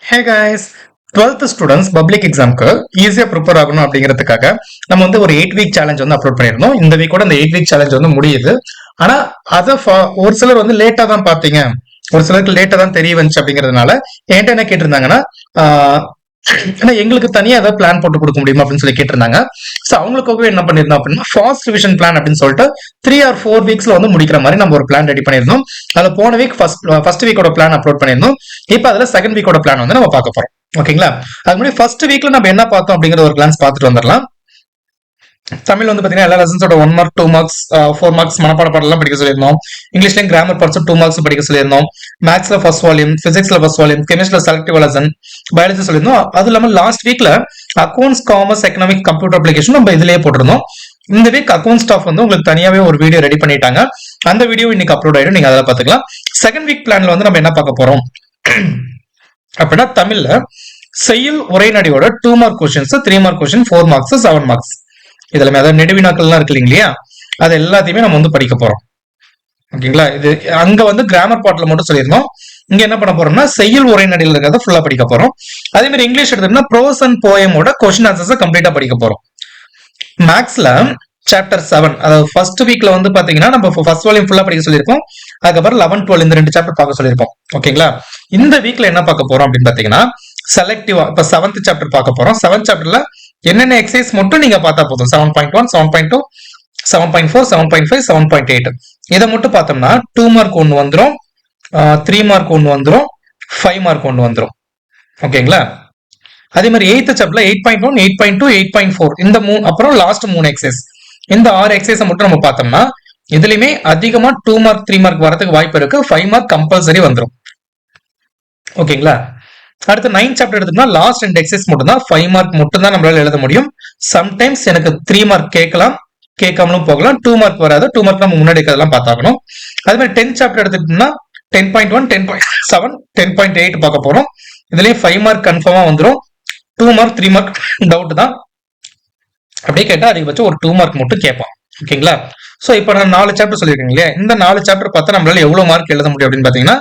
ஹே guys 12th students public எக்ஸாம்க்கு ஈஸியாக prepare ஆகணும் அப்படிங்கிறதுக்காக நம்ம வந்து ஒரு 8 வீக் சேலஞ்ச் வந்து அப்லோட் பண்ணியிருந்தோம். இந்த வீக்கோட அந்த 8 வீக் சேலஞ்ச் வந்து முடியுது. ஆனா அதை ஒரு சிலர் வந்து லேட்டா தான் பார்த்தீங்க, ஒரு சிலருக்கு லேட்டா தான் தெரிய வந்துச்சு அப்படிங்கிறதுனால என்கிட்ட என்ன கேட்டிருந்தாங்கன்னா, ஆனா எங்களுக்கு தனியா ஏதாவது பிளான் போட்டு கொடுக்க முடியுமா அப்படின்னு சொல்லி கேட்டிருந்தாங்க. ஸோ அவங்களுக்காகவே என்ன பண்ணிருந்தோம் அப்படின்னா ஃபாஸ்ட் ரிவிஷன் பிளான் அப்படின்னு சொல்லிட்டு 3 or 4 வீக்ஸ்ல வந்து முடிக்கிற மாதிரி நம்ம ஒரு பிளான் ரெடி பண்ணியிருந்தோம். அதுல போன வீக் ஃபர்ஸ்ட் வீக்கோட பிளான் அப்லோட் பண்ணியிருந்தோம். இப்போ அதுல செகண்ட் வீக்கோட பிளான் வந்து நம்ம பார்க்க போறோம். ஓகேங்களா? அது முன்னாடி ஃபர்ஸ்ட் வீக்ல நம்ம என்ன பார்த்தோம் அப்படிங்கிற ஒரு கிளான்ஸ் பார்த்துட்டு வந்துடலாம். தமிழ் வந்து பாத்தீங்கன்னா எல்லா லெசன்ஸோட 1 மார்க் 2 மார்க்ஸ் 4 மார்க்ஸ் மனப்பாட பாடலாம் படிக்க சொல்லியிருந்தோம். இங்கிலீஷ்லயும் கிராமர் பார்ட்ஸ் 2 மார்க்ஸ் படிக்க சொல்லியிருந்தோம். மேத்ஸ்ல ஃபர்ஸ்ட் வால்யூம், பிசிக்ஸ்ல ஃபர்ஸ்ட் வால்யூம், கெமிஸ்ட்ரில செலக்டிவ் லெசன், பயாலஜி சொல்லியிருந்தோம். அது இல்லாம லாஸ்ட் வீக்ல accounts, commerce, economic, computer application நம்ம இதுலயே போட்டிருந்தோம். இந்த வீக் அக்கௌண்ட் ஸ்டாஃப் வந்து உங்களுக்கு தனியாவே ஒரு வீடியோ ரெடி பண்ணிட்டாங்க. அந்த வீடியோ இன்னைக்கு அப்லோட் ஆயிடும், நீங்க அதில் பாத்துக்கலாம். செகண்ட் வீக் பிளான்ல வந்து நம்ம என்ன பார்க்க போறோம் அப்படின்னா தமிழ்ல செய்யுள் உரைநடையோட 2 mark questions, 3 mark question, 4 marks, 7 marks, இதெல்லாமே அதாவது நெடுவினாக்கள்லாம் இருக்கு இல்லையா, அது எல்லாத்தையுமே நம்ம வந்து படிக்க போறோம். ஓகேங்களா? இது அங்க வந்து கிராமர் பார்ட்ல மட்டும் சொல்லியிருந்தோம். இங்க என்ன பண்ண போறோம்னா செய்யுள் உரைநடையில் இருக்கிறத ஃபுல்லா படிக்க போறோம். அதே மாதிரி இங்கிலீஷ் எடுத்தோம்னா ப்ரோஸ் அண்ட் போயமோட கொஸ்டின் ஆன்சர்ஸ் கம்ப்ளீட்டா படிக்க போறோம். மேக்ஸ்ல சாப்டர் 7, அதாவது ஃபர்ஸ்ட் வீக்ல வந்து பாத்தீங்கன்னா நம்ம ஃபர்ஸ்ட் வால்யூம் ஃபுல்லா படிக்க சொல்லியிருப்போம். அதுக்கப்புறம் 11, 12 இந்த 2 சாப்டர் பார்க்க சொல்லியிருப்போம். ஓகேங்களா? இந்த வீக்ல என்ன பார்க்க போறோம் அப்படின்னு பாத்தீங்கன்னா செலக்டிவா இப்ப 7th சாப்டர் பார்க்க போறோம். 7th சாப்டர்ல என்னென்ன எக்ஸசைஸ் மட்டும் நீங்க பார்த்தா போதும். 7.1, 7.2, 7.4, 7.5, 7.8 இதை மட்டும் பார்த்தோம்னா 2 மார்க் ஒன்று வந்துடும், 3 மார்க் ஒன்று வந்துடும், 5 மார்க் ஒன்று வந்துடும். ஓகேங்களா? அதே மாதிரி 8th சாப்டர்ல 8.1, 8.2, 8.4 இந்த அப்புறம் லாஸ்ட் 3 எக்ஸசைஸ், இந்த 6 எக்ஸசைஸ் மட்டும் நம்ம பார்த்தோம்னா இதுலயுமே அதிகமா 2 மார்க் 3 மார்க் வரதுக்கு வாய்ப்பு இருக்கு. 5 மார்க் கம்பல்சரி வந்துடும். ஓகேங்களா? அடுத்து 9th சாப்டர் எடுத்தோம்னா லாஸ்ட் 2 எக்ஸசைஸ் மட்டும் தான் 5 மார்க் மட்டும் தான் நம்மளால எழுத முடியும். சம்டைம்ஸ் எனக்கு 3 மார்க் கேட்கலாம், கேட்காமலும் போகலாம். 2 மார்க் வராது. 2 மார்க் நம்ம முன்னாடி இருக்கிறதெல்லாம் பார்த்தாகணும். அதே மாதிரி 10th சாப்டர் எடுத்துட்டோம்னா 10.1, 10.7, 10.8 பார்க்க போறோம். இதுலயும் 5 மார்க் கன்ஃபார்மா வந்துடும். 2 மார்க் 3 மார்க் டவுட் தான். அப்படியே கேட்டா அதிகபட்சம் ஒரு 2 மார்க் மட்டும் கேட்பான். ஓகேங்களா? சோ இப்போ நான் 4 சாப்டர் சொல்லியிருக்கேன் இல்லையா, இந்த 4 சாப்டர் பார்த்தா நம்மளால எவ்வளவு மார்க் எழுத முடியும் அப்படின்னு பாத்தீங்கன்னா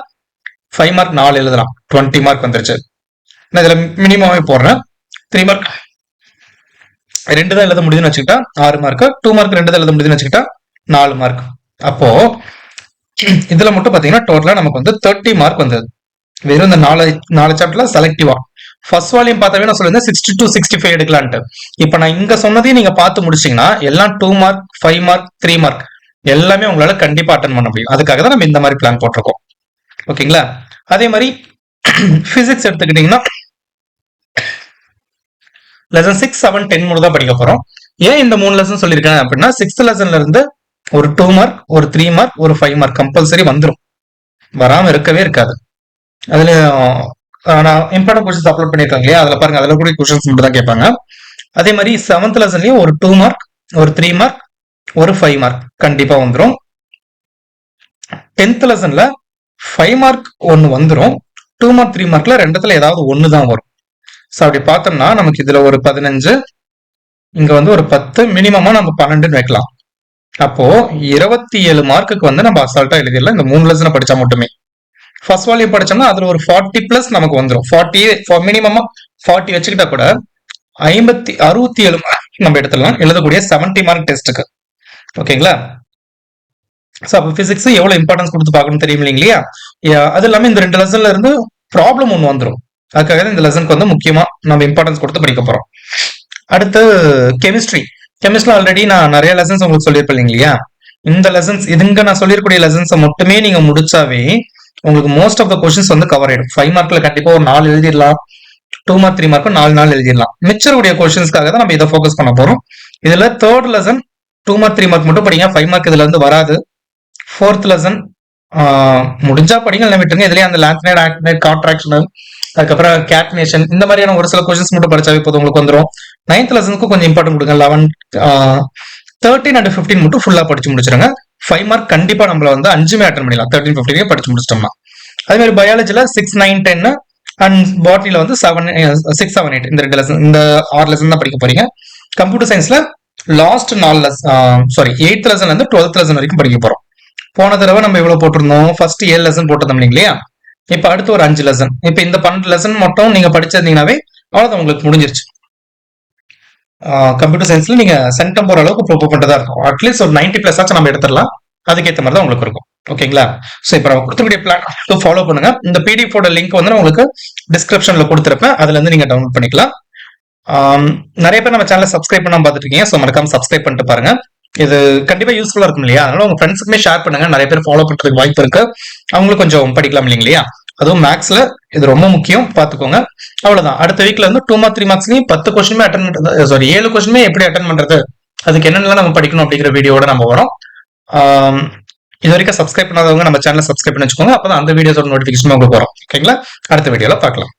5 மார்க் 4 எழுதலாம், 20 மார்க் வந்துருச்சு. நான் இதுல மினிமமே போடுறேன். 3 மார்க் 2 தான் எழுத முடியுதுன்னு வச்சுக்கிட்டா 6 மார்க், 2 மார்க் 2 தான் எழுத முடியுதுன்னு வச்சுக்கிட்டா 4 மார்க். அப்போ இதுல மட்டும் பாத்தீங்கன்னா டோட்டலா நமக்கு வந்து 30 மார்க் வந்தது. வெறும் இந்த 4 சாப்டர்ல செலக்டிவா. ஃபர்ஸ்ட் வால்யூம் பார்த்தாவே நான் சொல்லியிருந்தேன் 60 to 65 எடுக்கலான்ட்டு. இப்போ நான் இங்க சொன்னதையும் நீங்க பார்த்து முடிச்சீங்கன்னா எல்லாம் 2 மார்க், 5 மார்க், 3 மார்க் எல்லாமே உங்களால கண்டிப்பா அட்டன் பண்ண முடியும். அதுக்காக தான் நம்ம இந்த மாதிரி பிளான் போட்டிருக்கோம். ஓகேங்களா? அதே மாதிரி பிசிக்ஸ் எடுத்துக்கிட்டீங்கன்னா லெசன் 6, 7, 10 மட்டும் தான் படிக்க போறோம். ஏன் இந்த 3 லெசன் சொல்லியிருக்கேன் அப்படின்னா 6th லெசன்ல இருந்து ஒரு 2 மார்க், ஒரு 3 மார்க், ஒரு 5 மார்க் கம்பல்சரி வந்துடும். வராம இருக்கவே இருக்காது. அதுல நான் இம்பார்ட்டன்ட் கொஸ்டின்ஸ் அப்லோட் பண்ணிருக்காங்க இல்லையா, அதுல பாருங்க, அதுல கூட கொஸ்டின்ஸ் மட்டும் தான் கேட்பாங்க. அதே மாதிரி 7th லெசன்லயும் ஒரு 2 மார்க், ஒரு 3 மார்க், ஒரு 5 மார்க் கண்டிப்பா வந்துடும். 10th லெசன்ல 5 மார்க் ஒன்னு வந்துடும். 2 மார்க் 3 மார்க்ல ரெண்டுத்துல ஏதாவது ஒன்னு தான் வரும். ஸோ அப்படி பார்த்தோம்னா நமக்கு இதுல ஒரு 15, இங்க வந்து ஒரு 10, மினிமமா நம்ம 12 வைக்கலாம். அப்போ 27 மார்க்குக்கு வந்து நம்ம அசால்ட்டா எழுதிடலாம் இந்த 3 லெசனை படிச்சா மட்டுமே. ஃபர்ஸ்ட் வால்யூம் படிச்சோம்னா அதுல ஒரு 40 பிளஸ் நமக்கு வந்துடும். 40 மினிமமா 40 வச்சுக்கிட்டா கூட 67 மார்க் நம்ம எடுத்துடலாம் எழுதக்கூடிய 70 மார்க் டெஸ்ட்டுக்கு. ஓகேங்களா? ஸோ அப்போ பிசிக்ஸ் எவ்வளவு இம்பார்ட்டன்ஸ் கொடுத்து பார்க்கணும் தெரியும் இல்லைங்களா? அது இல்லாம இந்த 2 லெசன்ல இருந்து ப்ராப்ளம் ஒன்று வந்துடும். அதுக்காக தான் இந்த லெசனுக்கு வந்து முக்கியமா நம்ம இம்பார்ட்டன்ஸ் கொடுத்து படிக்க போறோம். அடுத்து கெமிஸ்ட்ரி. கெமிஸ்ட்ரில ஆல்ரெடி நான் நிறைய லெசன்ஸ் உங்களுக்கு சொல்லியிருப்பேன் இல்லையா, இந்த லெசன்ஸ் இதுங்க நான் சொல்லியிருக்கூடிய லெசன்ஸை மட்டுமே நீங்க முடிச்சாவே உங்களுக்கு மோஸ்ட் ஆஃப் த கொஸ்டின்ஸ் வந்து கவர் ஆயிடும். 5 மார்க்ல கண்டிப்பா ஒரு 4 எழுதிடலாம். 2 மார்க் 3 மார்க்கும் 4 எழுதிடலாம். மிச்சருடைய கொஸ்டின்ஸ்க்காக தான் நம்ம இதை ஃபோக்கஸ் பண்ண போறோம். இதுல 3rd லெசன் 2 மார்க் 3 மார்க் மட்டும் படிங்க, 5 மார்க் இதுல இருந்து வராது. 4th லெசன் முடிஞ்சா படிங்க, இல்லை விட்டுருங்க. இதுலயே அந்த லான்த்னைட், ஆக்டினைட், கான்ட்ராக்ஷனல், அதுக்கப்புறம் கேட்னேஷன் இந்த மாதிரியான ஒரு சில கொஸ்டின்ஸ் மட்டும் படிச்சாவே போதும், உங்களுக்கு வந்துடும். 9th லெசனுக்கு கொஞ்சம் இம்பார்ட்டன்ட் கொடுங்க. 11, 13 and 15 மட்டும் ஃபுல்லா படிச்சு முடிச்சிருங்க. 5 மார்க் கண்டிப்பா நம்மள வந்து 5மே அட்டன் பண்ணிடலாம். 13, 15 படிச்சு முடிச்சிட்டோம்னா. அதே மாதிரி பயாலஜில 6, 9, 10 அண்ட் பாட்னில வந்து 7, 6, 7, 8 இந்த 2 லெசன், இந்த 6 லெசன் தான் படிக்க போறீங்க. கம்ப்யூட்டர் சயின்ஸ்ல லாஸ்ட் 4 லெசன், 8th லெசன்ல இருந்து 12th லெசன் வரைக்கும் படிக்க போறோம். போன தடவை நம்ம எவ்வளவு போட்டிருந்தோம், ஃபர்ஸ்ட் 7 லெசன் போட்டிருந்தோம் இல்லையா, இப்ப அடுத்து ஒரு 5 லெசன். இப்ப இந்த 12 லெசன் மட்டும் நீங்க படிச்சிருந்தீங்கன்னாவே அவ்வளவுதான், உங்களுக்கு முடிஞ்சிருச்சு. கம்ப்யூட்டர் சயின்ஸ்ல நீங்க சென்டம் போற அளவுக்கு ப்ரிப்பேர் பண்றதா இருக்கும். அட்லீஸ்ட் ஒரு 90 பிளஸ் ஆச்சும் நம்ம எடுத்துடலாம். அதுக்கேற்ற மாதிரி தான் உங்களுக்கு இருக்கும். ஓகேங்களா? ஸோ இப்போ நம்ம கொடுத்துக்கூடிய பிளான் ஃபாலோ பண்ணுங்க. இந்த பிடிஎஃபோட லிங்க் வந்து நான் உங்களுக்கு டிஸ்கிரிப்ஷன்ல கொடுத்துருப்பேன். அதுல இருந்து நீங்க டவுன்லோட் பண்ணிக்கலாம். நிறைய பேர் நம்ம சேனலை சப்ஸ்கிரைப் பண்ணாம பார்த்துட்டு இருக்கீங்க. ஸோ மறக்காம சப்ஸ்கிரைப் பண்ணிட்டு பாருங்க. இது கண்டிப்பா யூஸ்ஃபுல்லா இருக்கும் இல்லையா? அதனால உங்க ஃப்ரெண்ட்ஸுக்குமே ஷேர் பண்ணுங்க. நிறைய பேர் ஃபாலோ பண்றதுக்கு வாய்ப்பு இருக்கு. அவங்களும் கொஞ்சம் படிக்கலாம் இல்லையா? அதுவும் மேக்ஸ்ல இது ரொம்ப முக்கியம், பாத்துக்கோங்க. அவ்வளவுதான். அடுத்த வீக்ல இருந்து 2 மார்க் 3 மார்க்ஸ்லயும் 10 கொஸ்டின் அட்டன் பண்றது, சாரி 7 கொஸ்டின் எப்படி அட்டன் பண்றது, அதுக்கு என்னென்னலாம் நம்ம படிக்கணும் அப்படிங்கிற வீடியோட நம்ம வரோம். இது வரைக்கும் சப்ஸ்கிரைப் பண்ணாதவங்க நம்ம சேனலை சப்ஸ்கிரைப் பண்ணி வச்சுக்கோங்க. அப்பதான் அந்த வீடியோஸோட நோட்டிபிகேஷன் உங்களுக்கு வரும். ஓகேங்களா? அடுத்த வீடியோல பார்க்கலாம்.